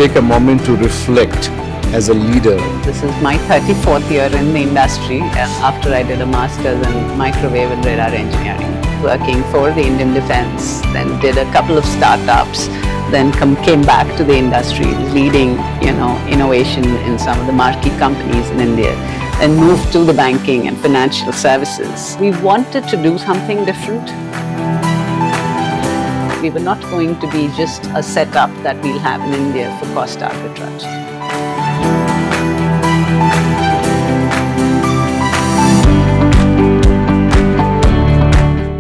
take a moment to reflect as a leader. This is my 34th year in the industry after I did a master's in microwave and radar engineering, working for the Indian Defence, then did a couple of startups, then came back to the industry, leading innovation in some of the marquee companies in India, and moved to the banking and financial services. We wanted to do something different. We were not going to be just a setup that we'll have in India for cost arbitrage.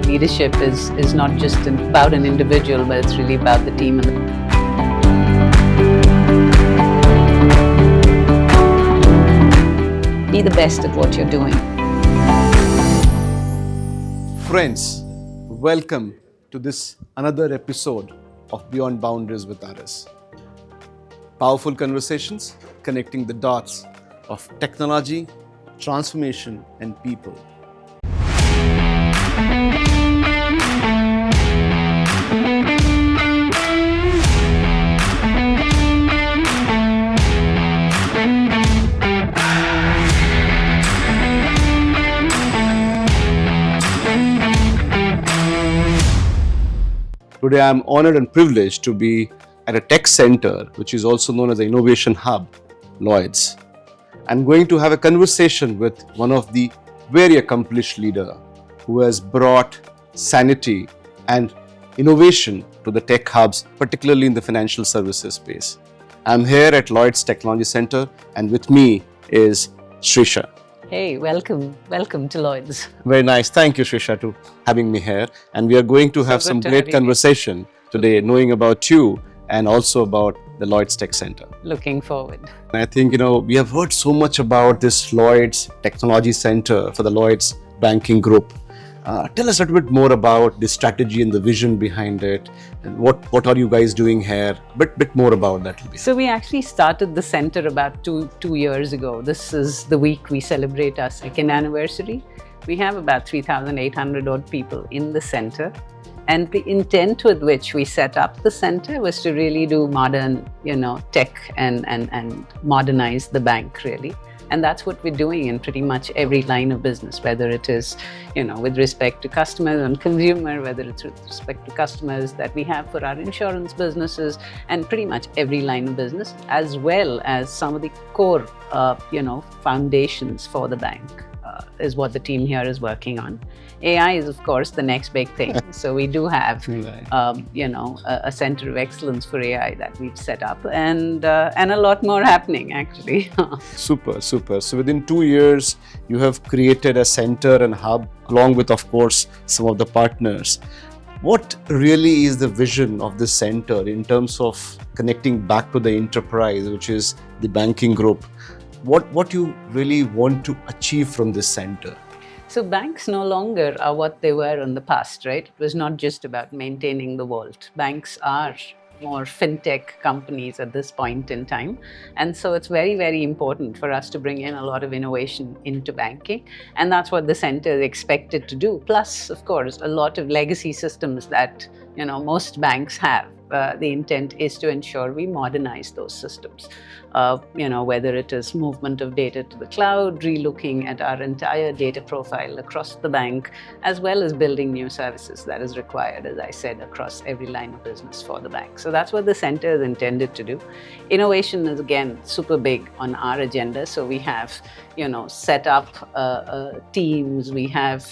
Leadership is not just about an individual, but it's really about the team. Be the best at what you're doing. Friends, welcome to this another episode of Beyond Boundaries with RS. Powerful conversations connecting the dots of technology, transformation, and people. Today I am honored and privileged to be at a tech center, which is also known as the Innovation Hub, Lloyds. I'm going to have a conversation with one of the very accomplished leader who has brought sanity and innovation to the tech hubs, particularly in the financial services space. I'm here at Lloyds Technology Center, and with me is Sirisha. Hey, welcome to Lloyds. Very nice. Thank you, Sirisha, to having me here. And we are going to have some great conversation today, knowing about you and also about the Lloyds Tech Center. Looking forward. I think, we have heard so much about this Lloyds Technology Center for the Lloyds Banking Group. Tell us a little bit more about the strategy and the vision behind it, and what are you guys doing here? Bit more about that. So we actually started the center about two years ago. This is the week we celebrate our second anniversary. We have about 3,800 odd people in the center. And the intent with which we set up the center was to really do modern, tech and modernize the bank, really. And that's what we're doing in pretty much every line of business, whether it is, with respect to customers and consumer, whether it's with respect to customers that we have for our insurance businesses, and pretty much every line of business, as well as some of the core, foundations for the bank. Is what the team here is working on. AI is, of course, the next big thing. So we do have, a center of excellence for AI that we've set up, and a lot more happening, actually. Super. So within 2 years, you have created a center and hub, along with, of course, some of the partners. What really is the vision of this center in terms of connecting back to the enterprise, which is the banking group? What you really want to achieve from this center? So banks no longer are what they were in the past, right? It was not just about maintaining the vault. Banks are more fintech companies at this point in time. And so it's very, very important for us to bring in a lot of innovation into banking. And that's what the center is expected to do. Plus, of course, a lot of legacy systems that, most banks have. The intent is to ensure we modernize those systems. Whether it is movement of data to the cloud, relooking at our entire data profile across the bank, as well as building new services that is required, as I said, across every line of business for the bank. So that's what the center is intended to do. Innovation is, again, super big on our agenda. So we have, set up teams. We have,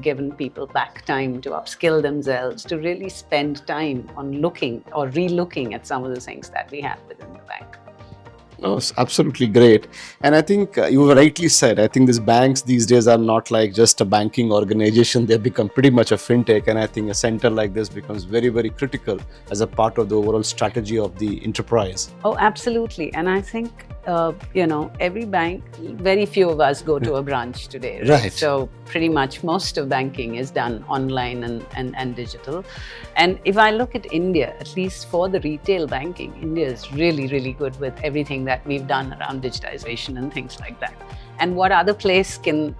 given people back time to upskill themselves, to really spend time on looking or re-looking at some of the things that we have within the bank. Oh, it's absolutely great. And I think you rightly said, I think these banks these days are not like just a banking organization. They've become pretty much a fintech. And I think a center like this becomes very, very critical as a part of the overall strategy of the enterprise. Oh, absolutely. And I think, every bank, very few of us go to a branch today. Right? So pretty much most of banking is done online and digital. And if I look at India, at least for the retail banking, India is really, really good with everything that that we've done around digitization and things like that. And what other place can,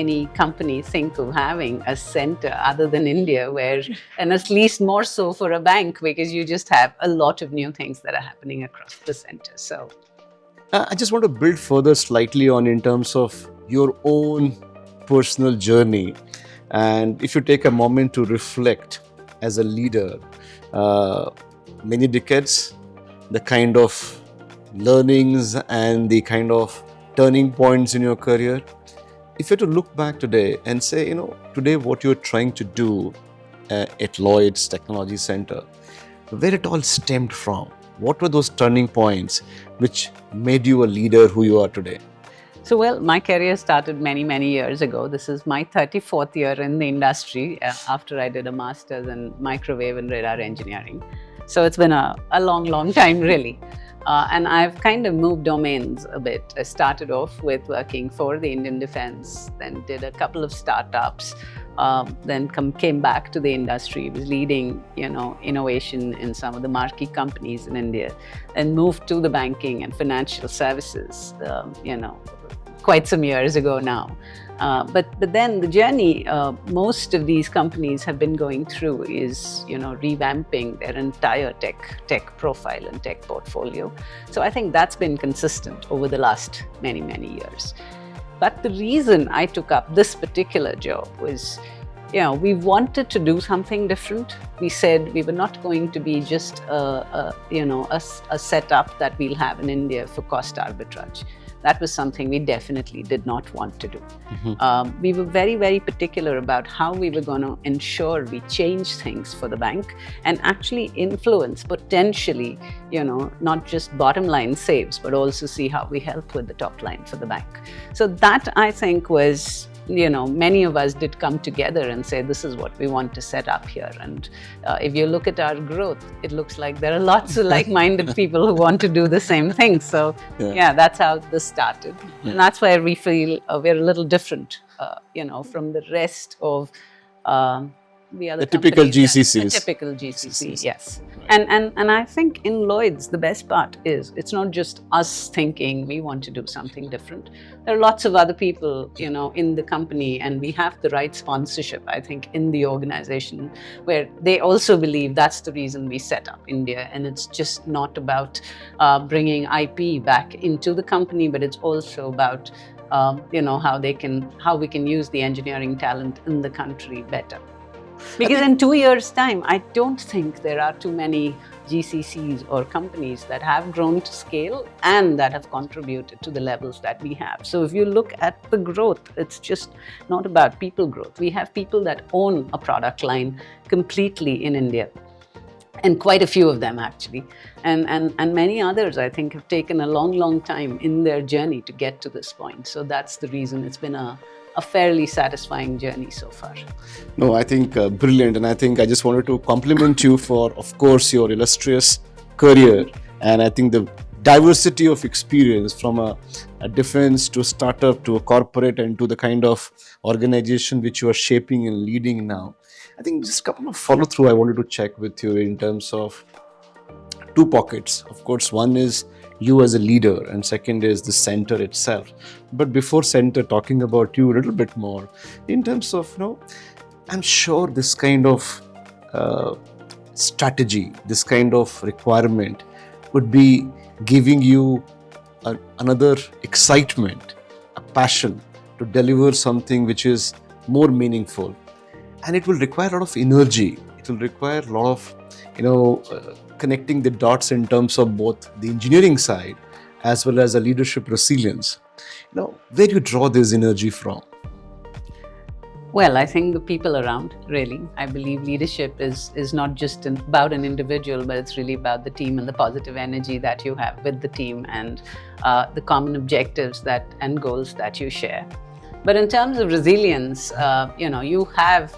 any company think of having a center other than India, where, and at least more so for a bank, because you just have a lot of new things that are happening across the center. So I just want to build further slightly on in terms of your own personal journey. And if you take a moment to reflect as a leader, many decades, the kind of learnings and the kind of turning points in your career, if you were to look back today and say, today what you're trying to do at Lloyds Technology Center, where it all stemmed from, what were those turning points which made you a leader who you are today? So, well, my career started many, many years ago. This is my 34th year in the industry after I did a master's in microwave and radar engineering. So it's been a long, long time, really. And I've kind of moved domains a bit. I started off with working for the Indian Defense, then did a couple of startups, then came back to the industry, was leading, innovation in some of the marquee companies in India, and moved to the banking and financial services, quite some years ago now. But then the journey most of these companies have been going through is, revamping their entire tech profile and tech portfolio. So I think that's been consistent over the last many, many years. But the reason I took up this particular job was, we wanted to do something different. We said we were not going to be just a setup that we'll have in India for cost arbitrage. That was something we definitely did not want to do. Mm-hmm. We were very, very particular about how we were going to ensure we change things for the bank and actually influence potentially, not just bottom line saves, but also see how we help with the top line for the bank. So that, I think, was, many of us did come together and say, this is what we want to set up here. And if you look at our growth, it looks like there are lots of like-minded people who want to do the same thing. So yeah, that's how this started. Yeah. And that's where we feel we're a little different, from the rest of the other typical GCCs. The typical GCC, yes. Right. And I think in Lloyds, the best part is it's not just us thinking we want to do something different. There are lots of other people, in the company, and we have the right sponsorship, I think, in the organization, where they also believe that's the reason we set up India. And it's just not about bringing IP back into the company, but it's also about how we can use the engineering talent in the country better. Because in 2 years' time, I don't think there are too many GCCs or companies that have grown to scale and that have contributed to the levels that we have. So if you look at the growth, it's just not about people growth. We have people that own a product line completely in India, and quite a few of them actually. And many others, I think, have taken a long, long time in their journey to get to this point. So that's the reason it's been a fairly satisfying journey so far. No, I think brilliant. And I think I just wanted to compliment you for, of course, your illustrious career. And I think the diversity of experience from a defense to a startup to a corporate and to the kind of organization which you are shaping and leading now. I think just a couple of follow through I wanted to check with you in terms of two pockets. Of course, one is you as a leader, and second is the center itself. But before center, talking about you a little bit more in terms of, I'm sure this kind of strategy, this kind of requirement would be giving you another excitement, a passion to deliver something which is more meaningful. And it will require a lot of energy. It will require a lot of, connecting the dots in terms of both the engineering side as well as the leadership resilience. Where do you draw this energy from? Well, I think the people around, really. I believe leadership is not just about an individual, but it's really about the team and the positive energy that you have with the team and the common objectives and goals that you share. But in terms of resilience, you have,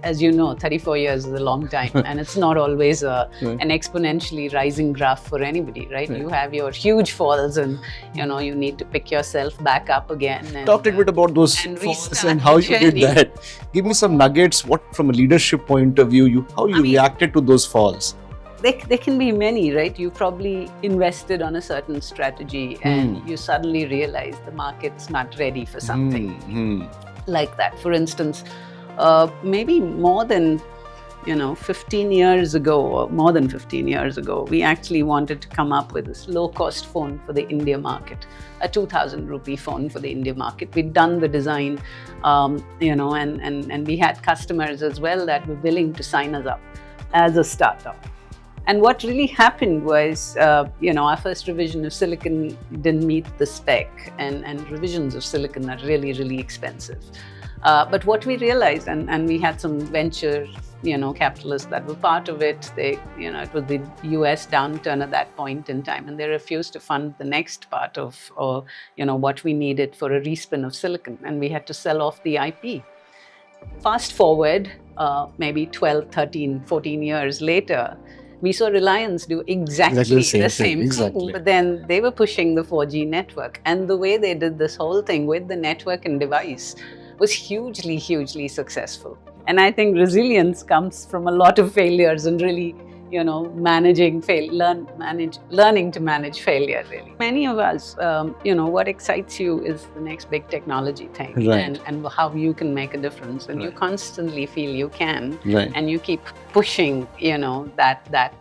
as you know, 34 years is a long time, and it's not always an exponentially rising graph for anybody, right? You have your huge falls, and you need to pick yourself back up again. And, talk a little bit about those falls and how you did that. Give me some nuggets. What, from a leadership point of view, how you reacted to those falls? There can be many, right? You probably invested on a certain strategy and you suddenly realize the market's not ready for something like that. For instance, maybe more than 15 years ago, or more than 15 years ago, we actually wanted to come up with this low-cost phone for the India market, a 2,000 rupee phone for the India market. We'd done the design, and we had customers as well that were willing to sign us up as a startup. And what really happened was, our first revision of silicon didn't meet the spec, and revisions of silicon are really, really expensive. But what we realized, and we had some venture, capitalists that were part of it. It was the US downturn at that point in time, and they refused to fund the next part of, what we needed for a respin of silicon, and we had to sell off the IP. Fast forward, maybe 12, 13, 14 years later, we saw Reliance do exactly the same thing, but then they were pushing the 4G network. And the way they did this whole thing with the network and device was hugely, hugely successful. And I think resilience comes from a lot of failures and really, learning to manage failure, really. Many of us, what excites you is the next big technology thing, right, and how you can make a difference. And you constantly feel you can, right, and you keep pushing, that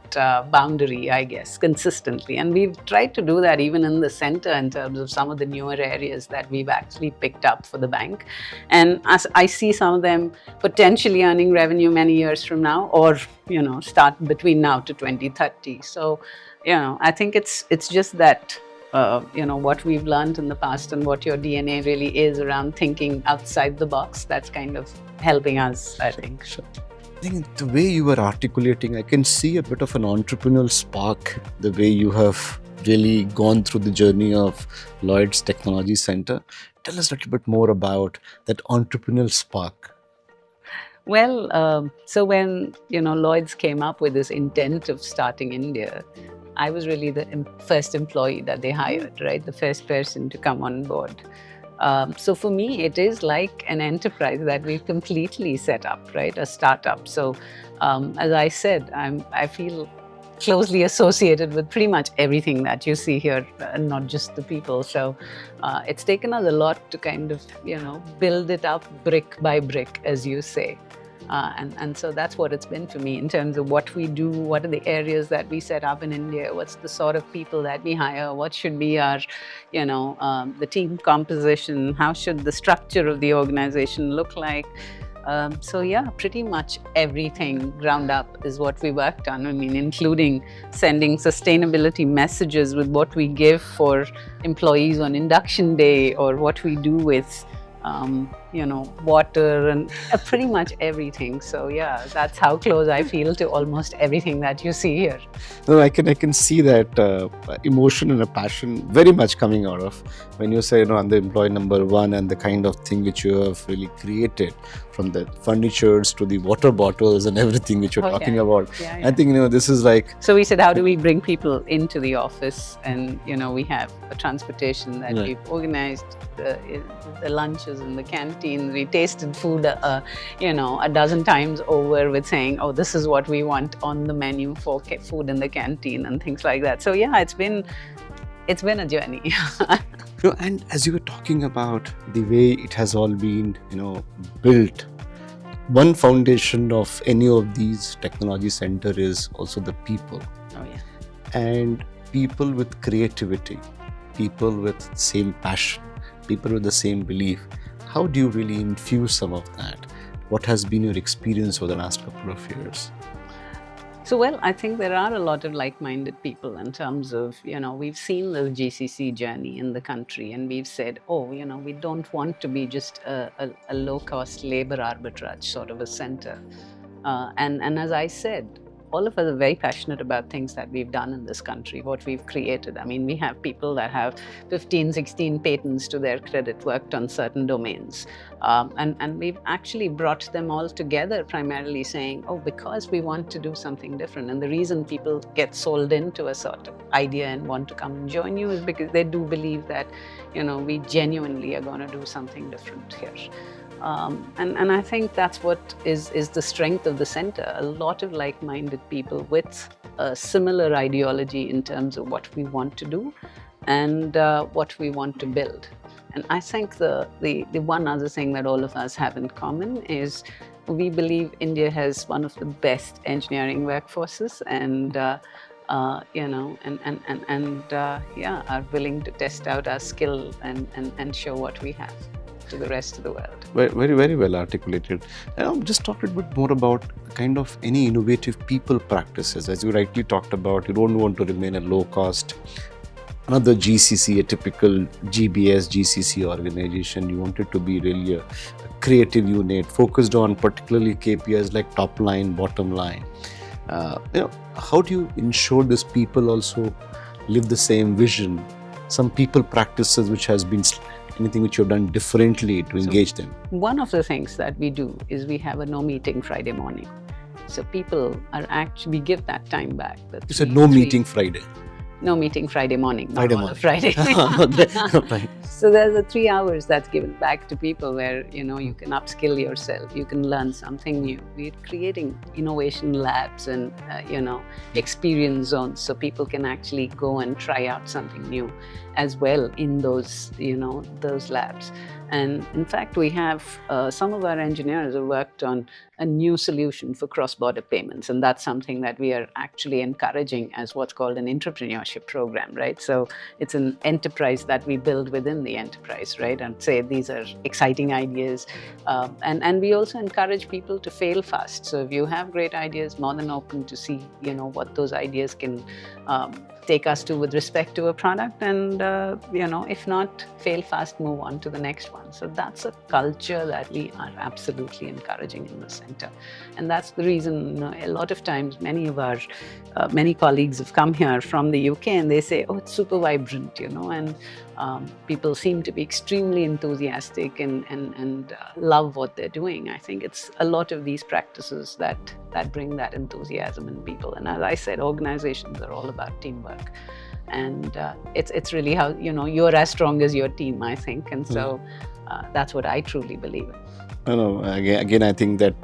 boundary, I guess, consistently. And we've tried to do that even in the center in terms of some of the newer areas that we've actually picked up for the bank. And as I see some of them potentially earning revenue many years from now, or, start between now to 2030. So, I think it's just that, what we've learned in the past and what your DNA really is around thinking outside the box, that's kind of helping us, I think. Sure. I think the way you were articulating, I can see a bit of an entrepreneurial spark, the way you have really gone through the journey of Lloyds Technology Center. Tell us a little bit more about that entrepreneurial spark. Well, so when, Lloyds came up with this intent of starting India, I was really the first employee that they hired, right? The first person to come on board. So for me, it is like an enterprise that we've completely set up, right? A startup. So as I said, I feel closely associated with pretty much everything that you see here, not just the people. So it's taken us a lot to kind of, build it up brick by brick, as you say. And so that's what it's been for me in terms of what we do, what are the areas that we set up in India, what's the sort of people that we hire, what should be our, the team composition, how should the structure of the organization look like. So yeah, pretty much everything ground up is what we worked on. I mean, including sending sustainability messages with what we give for employees on induction day, or what we do with water, and pretty much everything. So yeah, that's how close I feel to almost everything that you see here. No, I can see that emotion and a passion very much coming out of when you say, I'm the employee number one, and the kind of thing which you have really created, from the furnitures to the water bottles and everything which you're talking about. Yeah. I think, this is like... So we said, how do we bring people into the office? And, we have a transportation that we've organized, the lunches in the canteen. We tasted food, a dozen times over with saying, oh, this is what we want on the menu for food in the canteen and things like that. So yeah, it's been a journey. And as you were talking about the way it has all been, built, one foundation of any of these technology center is also the people. Oh yeah. And people with creativity, people with same passion, people with the same belief. How do you really infuse some of that? What has been your experience over the last couple of years? So, well, I think there are a lot of like-minded people in terms of, we've seen the GCC journey in the country, and we've said, oh, we don't want to be just a low-cost labor arbitrage sort of a center. And as I said, all of us are very passionate about things that we've done in this country, what we've created. I mean, we have people that have 15, 16 patents to their credit, worked on certain domains. And we've actually brought them all together, primarily saying, oh, because we want to do something different. And the reason people get sold into a sort of idea and want to come and join you is because they do believe that, we genuinely are going to do something different here. And I think that's what is the strength of the center. A lot of like-minded people with a similar ideology in terms of what we want to do and what we want to build. And I think the one other thing that all of us have in common is we believe India has one of the best engineering workforces, and yeah, are willing to test out our skill and show what we have to the rest of the world. Very, very well articulated. Just talk a bit more about kind of any innovative people practices. As you rightly talked about, you don't want to remain a low cost, another GCC, a typical GBS, GCC organization. You want it to be really a creative unit focused on particularly KPIs like top line, bottom line. How do you ensure these people also live the same vision? Some people practices which has been anything which you've done differently to engage them? One of the things that we do is we have a no meeting Friday morning. So people are actually, we give that time back. You said no meeting Friday. No meeting Friday morning. Friday morning. Friday. Right. So there's a 3 hours that's given back to people where, you can upskill yourself, you can learn something new. We're creating innovation labs and, experience zones so people can actually go and try out something new as well in those, those labs. And in fact, we have some of our engineers have worked on a new solution for cross-border payments. And that's something that we are actually encouraging as what's called an entrepreneurship program, right? So it's an enterprise that we build within the enterprise, right? And say these are exciting ideas. And we also encourage people to fail fast. So if you have great ideas, more than open to see, what those ideas can take us to with respect to a product, and if not, fail fast, move on to the next one. So that's a culture that we are absolutely encouraging in the center, and that's the reason a lot of times many of our many colleagues have come here from the UK and they say, oh, it's super vibrant, and people seem to be extremely enthusiastic and love what they're doing. I think it's a lot of these practices that bring that enthusiasm in people. And as I said, organizations are all about teamwork. And it's really how, you're as strong as your team, I think. And so that's what I truly believe in. Again, I think that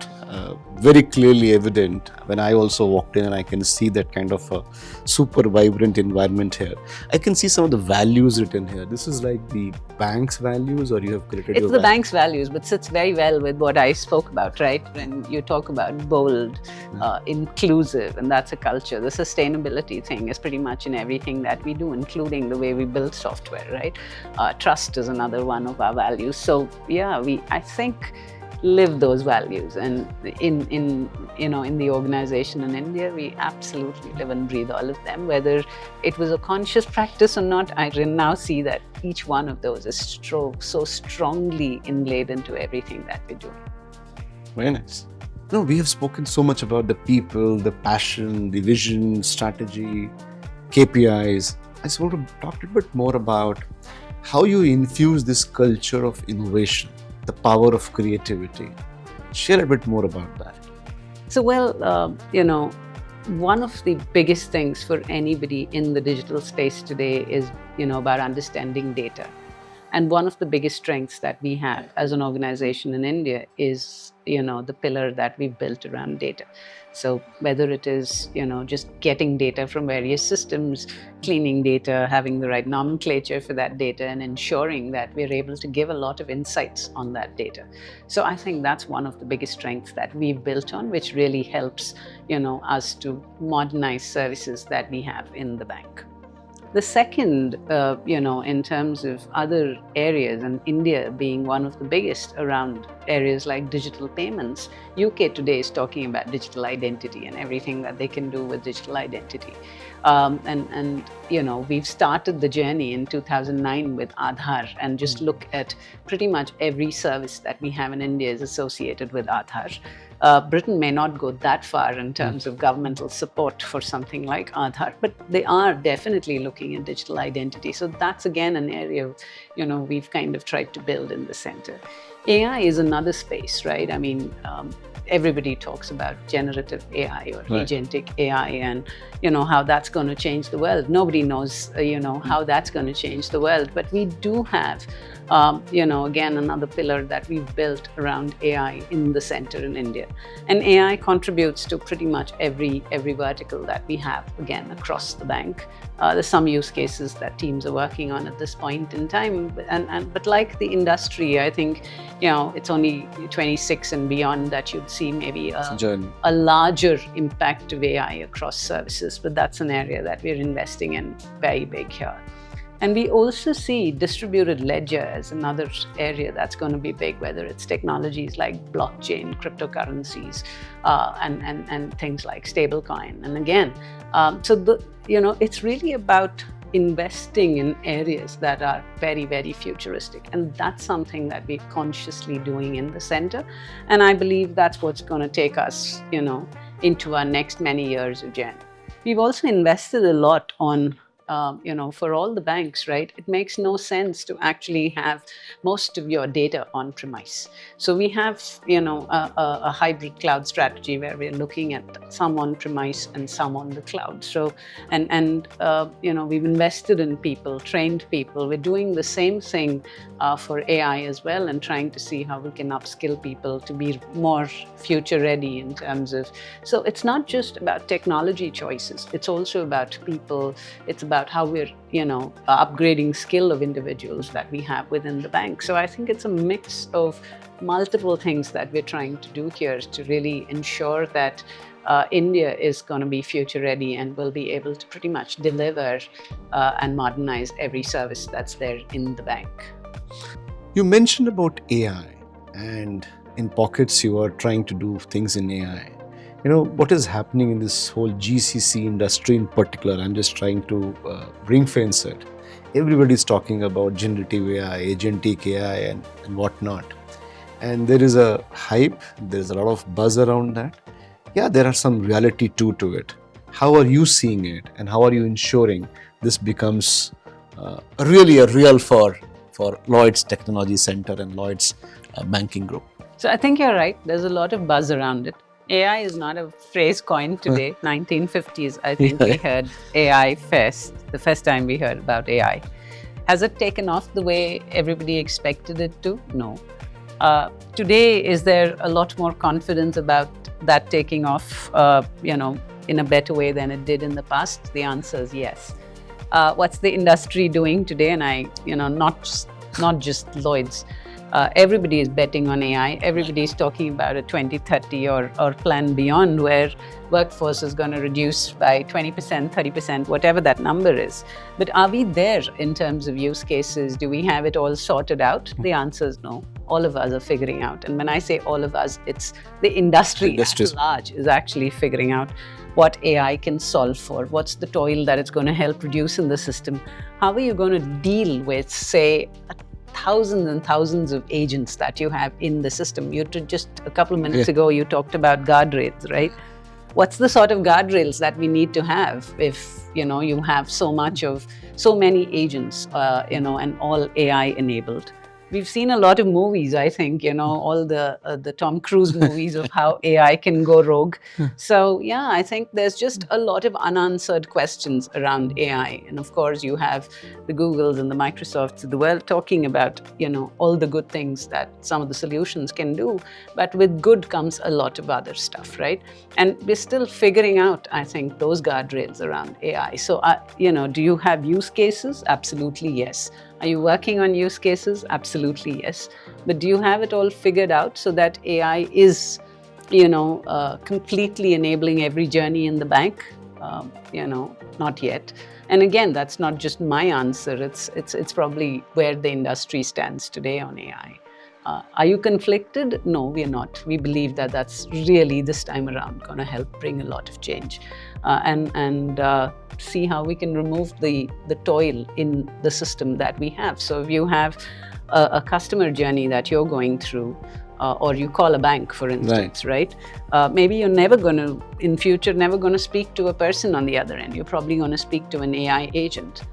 very clearly evident when I also walked in, and I can see that kind of a super vibrant environment here. I can see some of the values written here. This is like the bank's values, or you have created it's the bank's values, but sits very well with what I spoke about, right? When you talk about bold, inclusive, and that's a culture. The sustainability thing is pretty much in everything that we do, including the way we build software, right? Trust is another one of our values. So yeah, I think live those values, and in the organization in India, we absolutely live and breathe all of them. Whether it was a conscious practice or not, I now see that each one of those is so strongly inlaid into everything that we're doing. Very nice. We have spoken so much about the people, the passion, the vision, strategy, KPIs. I just want to talk a bit more about how you infuse this culture of innovation, the power of creativity. Share a bit more about that. So, one of the biggest things for anybody in the digital space today is, about understanding data. And one of the biggest strengths that we have as an organization in India is, the pillar that we've built around data. So whether it is, just getting data from various systems, cleaning data, having the right nomenclature for that data, and ensuring that we're able to give a lot of insights on that data. So I think that's one of the biggest strengths that we've built on, which really helps, us to modernize services that we have in the bank. The second, in terms of other areas, and India being one of the biggest around areas like digital payments, UK today is talking about digital identity and everything that they can do with digital identity. We've started the journey in 2009 with Aadhaar, and just look at pretty much every service that we have in India is associated with Aadhaar. Britain may not go that far in terms of governmental support for something like Aadhaar, but they are definitely looking at digital identity. So that's again an area, we've kind of tried to build in the center. AI is another space, right? I mean, everybody talks about generative AI or agentic AI, and how that's going to change the world. Nobody knows how that's going to change the world, but we do have again, another pillar that we've built around AI in the center in India. And AI contributes to pretty much every vertical that we have, again, across the bank. There's some use cases that teams are working on at this point in time, but like the industry, I think it's only 26 and beyond that you'd see maybe a larger impact of AI across services. But that's an area that we're investing in very big here. And we also see distributed ledger as another area that's going to be big, whether it's technologies like blockchain, cryptocurrencies, and things like stablecoin. And again, it's really about investing in areas that are very, very futuristic. And that's something that we're consciously doing in the center. And I believe that's what's going to take us, into our next many years of journey. We've also invested a lot on for all the banks, right? It makes no sense to actually have most of your data on premise. So we have, a hybrid cloud strategy where we're looking at some on premise and some on the cloud. So, we've invested in people, trained people. We're doing the same thing for AI as well, and trying to see how we can upskill people to be more future ready in terms of, so it's not just about technology choices. It's also about people. It's about how we're, upgrading skill of individuals that we have within the bank. So I think it's a mix of multiple things that we're trying to do here to really ensure that India is going to be future ready and will be able to pretty much deliver and modernize every service that's there in the bank. You mentioned about AI, and in pockets you are trying to do things in AI. What is happening in this whole GCC industry in particular? I'm just trying to ring fence it. Everybody's talking about generative AI, agentic AI, and whatnot. And there is a hype, there's a lot of buzz around that. Yeah, there are some reality to it. How are you seeing it, and how are you ensuring this becomes really a real for Lloyds Technology Center and Lloyds Banking Group? So I think you're right. There's a lot of buzz around it. AI is not a phrase coined today. 1950s, I think we heard AI first, the first time we heard about AI. Has it taken off the way everybody expected it to? No. Today, is there a lot more confidence about that taking off, in a better way than it did in the past? The answer is yes. What's the industry doing today? And not just Lloyds. Everybody is betting on AI. Everybody is talking about a 2030 or plan beyond, where workforce is going to reduce by 20%, 30%, whatever that number is. But are we there in terms of use cases? Do we have it all sorted out? The answer is no. All of us are figuring out. And when I say all of us, it's the industry at large is actually figuring out what AI can solve for. What's the toil that it's going to help reduce in the system? How are you going to deal with, say, thousands and thousands of agents that you have in the system? Just a couple of minutes ago, you talked about guardrails, right? What's the sort of guardrails that we need to have if, you have so many agents, and all AI enabled? We've seen a lot of movies, I think, all the Tom Cruise movies of how AI can go rogue. So, yeah, I think there's just a lot of unanswered questions around AI. And of course, you have the Googles and the Microsofts of the world talking about, all the good things that some of the solutions can do. But with good comes a lot of other stuff, right? And we're still figuring out, I think, those guardrails around AI. So, do you have use cases? Absolutely, yes. Are you working on use cases? Absolutely, yes. But do you have it all figured out so that AI is, completely enabling every journey in the bank? Not yet. And again, that's not just my answer. It's probably where the industry stands today on AI. Are you conflicted? No, we're not. We believe that that's really, this time around, going to help bring a lot of change and see how we can remove the toil in the system that we have. So if you have a customer journey that you're going through, or you call a bank, for instance, right? Maybe you're never going to, in future, never going to speak to a person on the other end. You're probably going to speak to an AI agent.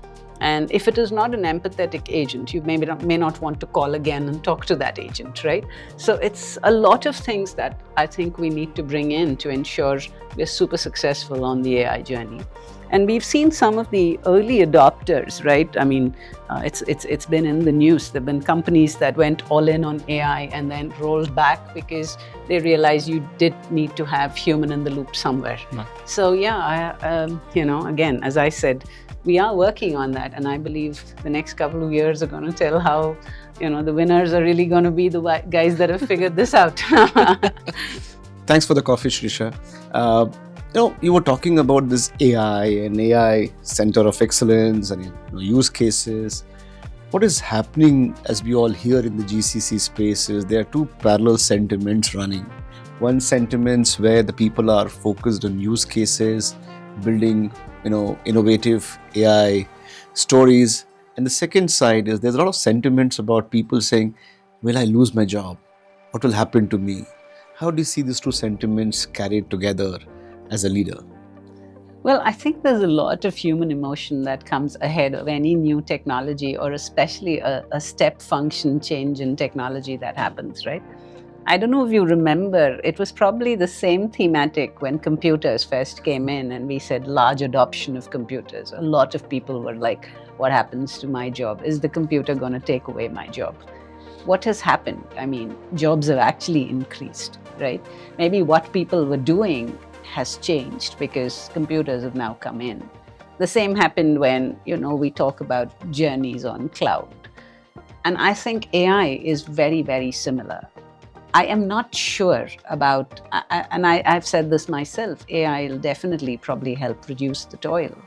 And if it is not an empathetic agent, you may not want to call again and talk to that agent, right? So it's a lot of things that I think we need to bring in to ensure we're super successful on the AI journey. And we've seen some of the early adopters, right? I mean, it's been in the news. There've been companies that went all in on AI and then rolled back because they realized you did need to have human in the loop somewhere. Right. So yeah, again, as I said, we are working on that, and I believe the next couple of years are going to tell how, the winners are really going to be the guys that have figured this out. Thanks for the coffee, Sirisha. You were talking about this AI and AI Center of Excellence and use cases. What is happening as we all hear in the GCC space is there are two parallel sentiments running. One sentiments where the people are focused on use cases, building innovative AI stories. And the second side is there's a lot of sentiments about people saying, will I lose my job? What will happen to me? How do you see these two sentiments carried together as a leader? Well, I think there's a lot of human emotion that comes ahead of any new technology, or especially a step function change in technology that happens, right? I don't know if you remember, it was probably the same thematic when computers first came in and we said large adoption of computers. A lot of people were like, what happens to my job? Is the computer going to take away my job? What has happened? I mean, jobs have actually increased, right? Maybe what people were doing has changed because computers have now come in. The same happened when, we talk about journeys on cloud. And I think AI is very, very similar. I am not sure about, and I've said this myself, AI will definitely probably help reduce the toil.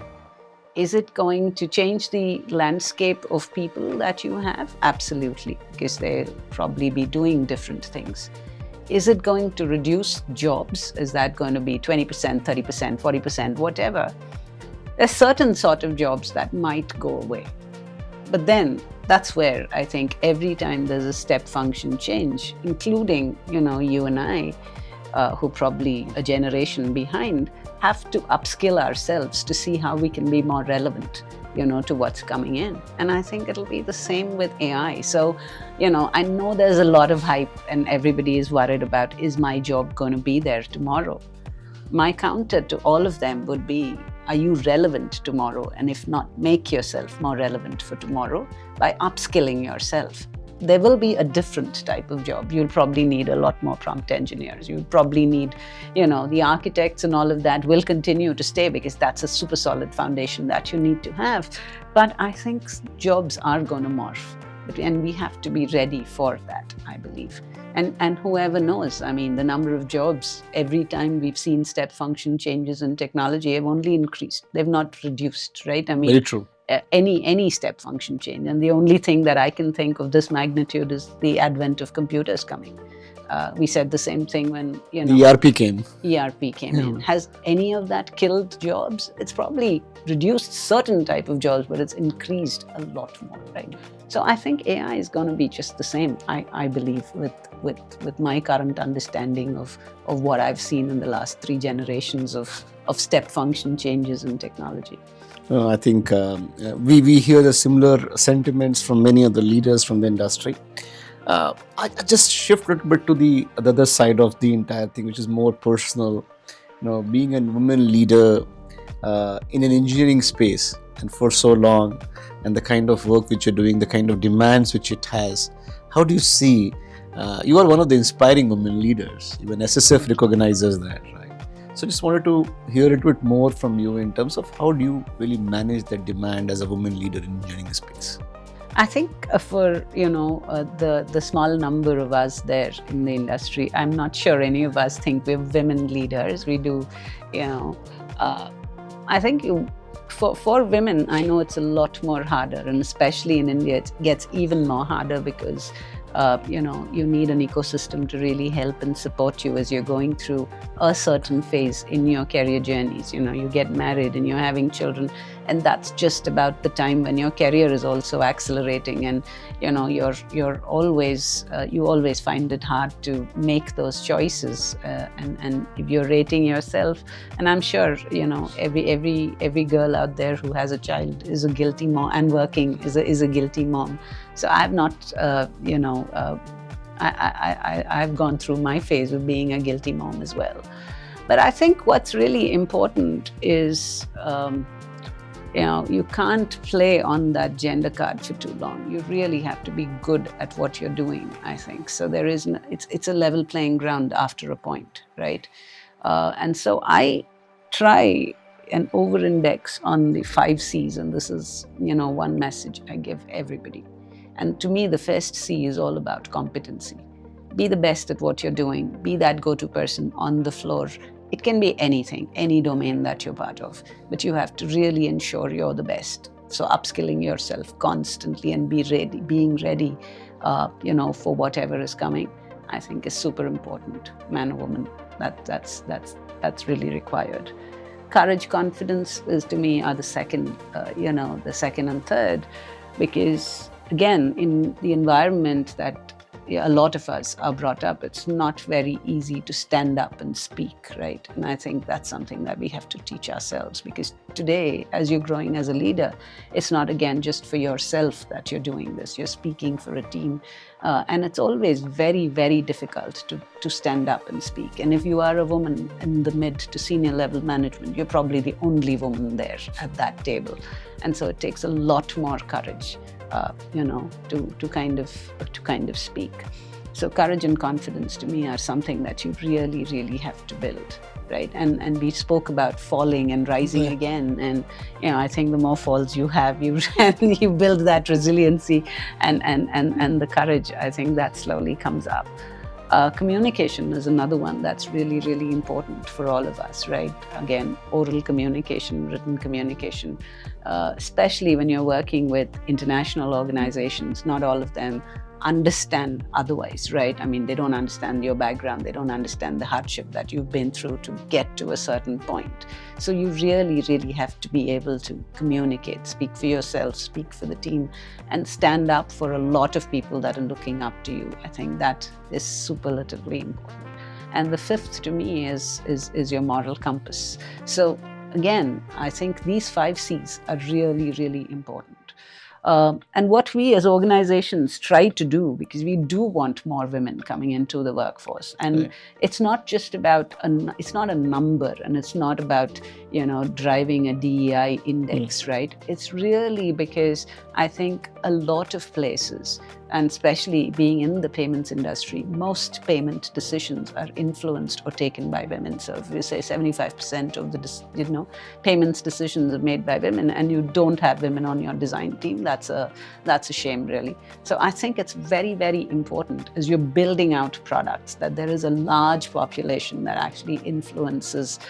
Is it going to change the landscape of people that you have? Absolutely, because they'll probably be doing different things. Is it going to reduce jobs? Is that going to be 20%, 30%, 40%, whatever? There's certain sort of jobs that might go away. But then that's where I think every time there's a step function change, including, you and I, who probably a generation behind, have to upskill ourselves to see how we can be more relevant, to what's coming in. And I think it'll be the same with AI. So, I know there's a lot of hype and everybody is worried about, is my job going to be there tomorrow? My counter to all of them would be, are you relevant tomorrow? And if not, make yourself more relevant for tomorrow by upskilling yourself. There will be a different type of job. You'll probably need a lot more prompt engineers. You'll probably need, the architects and all of that will continue to stay because that's a super solid foundation that you need to have. But I think jobs are going to morph. And we have to be ready for that, I believe. And whoever knows, I mean, the number of jobs, every time we've seen step function changes in technology, have only increased. They've not reduced, right? I mean, Very true. Any step function change. And the only thing that I can think of this magnitude is the advent of computers coming. We said the same thing when, the ERP came. ERP came in. Has any of that killed jobs? It's probably reduced certain type of jobs, but it's increased a lot more, right? So I think AI is going to be just the same, I believe, with my current understanding of what I've seen in the last 3 generations of step function changes in technology. I think we hear the similar sentiments from many of the leaders from the industry. I just shift a little bit to the other side of the entire thing, which is more personal. Being a woman leader in an engineering space and for so long, and the kind of work which you're doing, the kind of demands which it has. How do you see? You are one of the inspiring women leaders. Even SSF recognizes that, right? So just wanted to hear a bit more from you in terms of how do you really manage that demand as a woman leader in engineering space? I think for the small number of us there in the industry, I'm not sure any of us think we're women leaders. We do, I think for women, I know it's a lot more harder, and especially in India, it gets even more harder because you need an ecosystem to really help and support you as you're going through a certain phase in your career journeys. You get married and you're having children, and that's just about the time when your career is also accelerating, and you're always you always find it hard to make those choices, and if you're rating yourself, and I'm sure every girl out there who has a child is a guilty mom, and working is a guilty mom. So I've not I've gone through my phase of being a guilty mom as well. But I think what's really important is you can't play on that gender card for too long. You really have to be good at what you're doing, I think. So it's a level playing ground after a point, right? And so I try and over-index on the 5 C's, and this is one message I give everybody. And to me, the first C is all about competency. Be the best at what you're doing. Be that go-to person on the floor. It can be anything, any domain that you're part of, but you have to really ensure you're the best. So upskilling yourself constantly and being ready, for whatever is coming, I think is super important. Man or woman, that's really required. Courage, confidence to me are the second and third, because again, in the environment that a lot of us are brought up, it's not very easy to stand up and speak, right? And I think that's something that we have to teach ourselves, because today, as you're growing as a leader, it's not, again, just for yourself that you're doing this. You're speaking for a team. And it's always very, very difficult to stand up and speak. And if you are a woman in the mid to senior level management, you're probably the only woman there at that table. And so it takes a lot more courage to kind of speak. So courage and confidence to me are something that you really, really have to build, right? And we spoke about falling and rising again. And I think the more falls you have, you build that resiliency and the courage. I think that slowly comes up. Communication is another one that's really, really important for all of us, right? Again, oral communication, written communication, especially when you're working with international organizations. Not all of them understand otherwise, right? I mean, they don't understand your background. They don't understand the hardship that you've been through to get to a certain point. So you really, really have to be able to communicate, speak for yourself, speak for the team, and stand up for a lot of people that are looking up to you. I think that is superlatively important. And the fifth to me is your moral compass. So again, I think these 5 C's are really, really important. And what we as organizations try to do, because we do want more women coming into the workforce, and it's not just about it's not a number, and it's not about driving a DEI index, right? It's really because I think a lot of places, and especially being in the payments industry, most payment decisions are influenced or taken by women. So if you say 75% of the payments decisions are made by women, and you don't have women on your design team, that's a shame, really. So I think it's very, very important as you're building out products that there is a large population that actually influences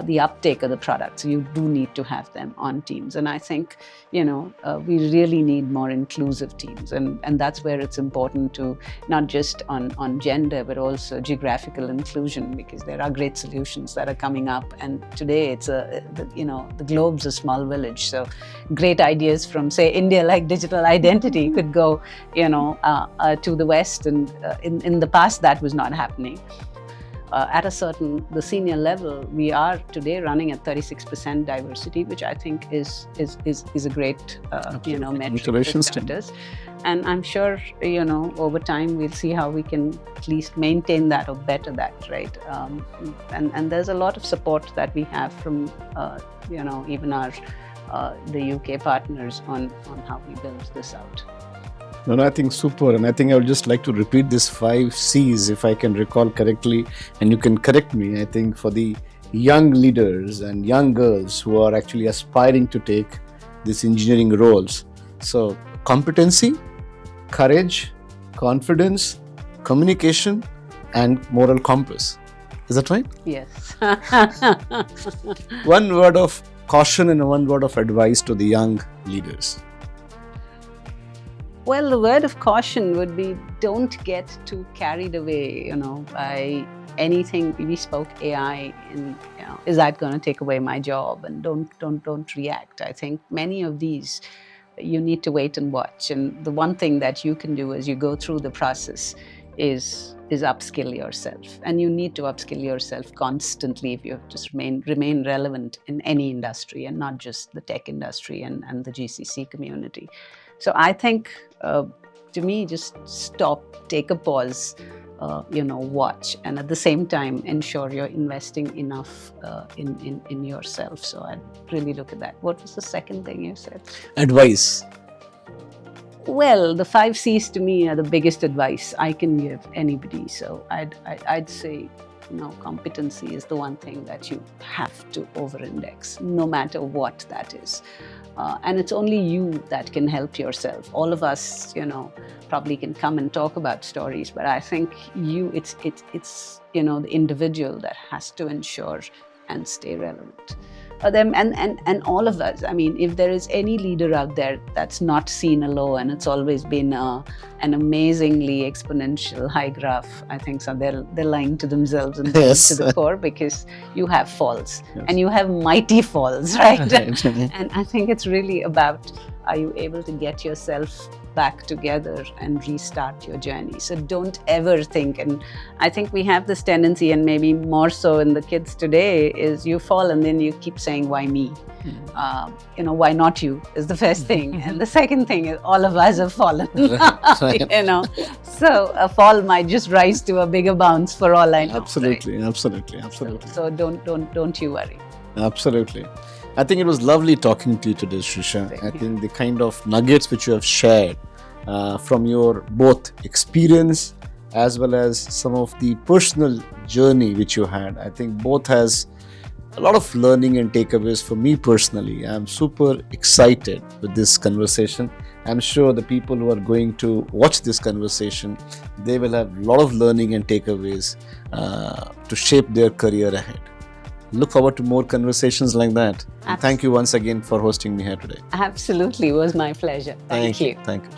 the uptake of the product. So you do need to have them on teams. And I think we really need more inclusive teams, and that's where it's important to not just on gender, but also geographical inclusion, because there are great solutions that are coming up. And today it's the globe's a small village. So great ideas from, say, India, like digital identity, could go to the West, and in the past that was not happening. At the senior level, we are today running at 36% diversity, which I think is a great metric for starters. And I'm sure over time we'll see how we can at least maintain that or better that, right? And there's a lot of support that we have from even our the UK partners on how we build this out. No, I think super. And I think I would just like to repeat this 5 C's, if I can recall correctly, and you can correct me. I think for the young leaders and young girls who are actually aspiring to take these engineering roles. So competency, courage, confidence, communication, and moral compass. Is that right? Yes. One word of caution and one word of advice to the young leaders. Well, the word of caution would be don't get too carried away, by anything. We spoke AI, and is that going to take away my job? And don't react. I think many of these you need to wait and watch. And the one thing that you can do as you go through the process is upskill yourself, and you need to upskill yourself constantly if you have to remain relevant in any industry, and not just the tech industry and the GCC community. So I think, to me, just stop, take a pause, watch, and at the same time ensure you're investing enough in yourself. So I'd really look at that. What was the second thing you said? Advice. Well, the 5 C's to me are the biggest advice I can give anybody. So I'd say, competency is the one thing that you have to over-index, no matter what that is. And it's only you that can help yourself. All of us, probably can come and talk about stories, but I think it's the individual that has to ensure and stay relevant. And all of us, I mean, if there is any leader out there that's not seen alone, and it's always been an amazingly exponential high graph, I think so they're lying to themselves and Yes. to the core, because you have falls, Yes. and you have mighty falls, right? Right. And I think it's really about, are you able to get yourself back together and restart your journey? So don't ever think, and I think we have this tendency, and maybe more so in the kids today, is you fall and then you keep saying, why me? Why not you is the first thing. And the second thing is, all of us have fallen. Right. So a fall might just rise to a bigger bounce for all I know. Absolutely, right? absolutely. So don't you worry. Absolutely. I think it was lovely talking to you today, Sirisha. I think the kind of nuggets which you have shared from your both experience as well as some of the personal journey which you had, I think both has a lot of learning and takeaways for me personally. I'm super excited with this conversation. I'm sure the people who are going to watch this conversation, they will have a lot of learning and takeaways to shape their career ahead. Look forward to more conversations like that. And thank you once again for hosting me here today. Absolutely, it was my pleasure. Thank you. Thank you.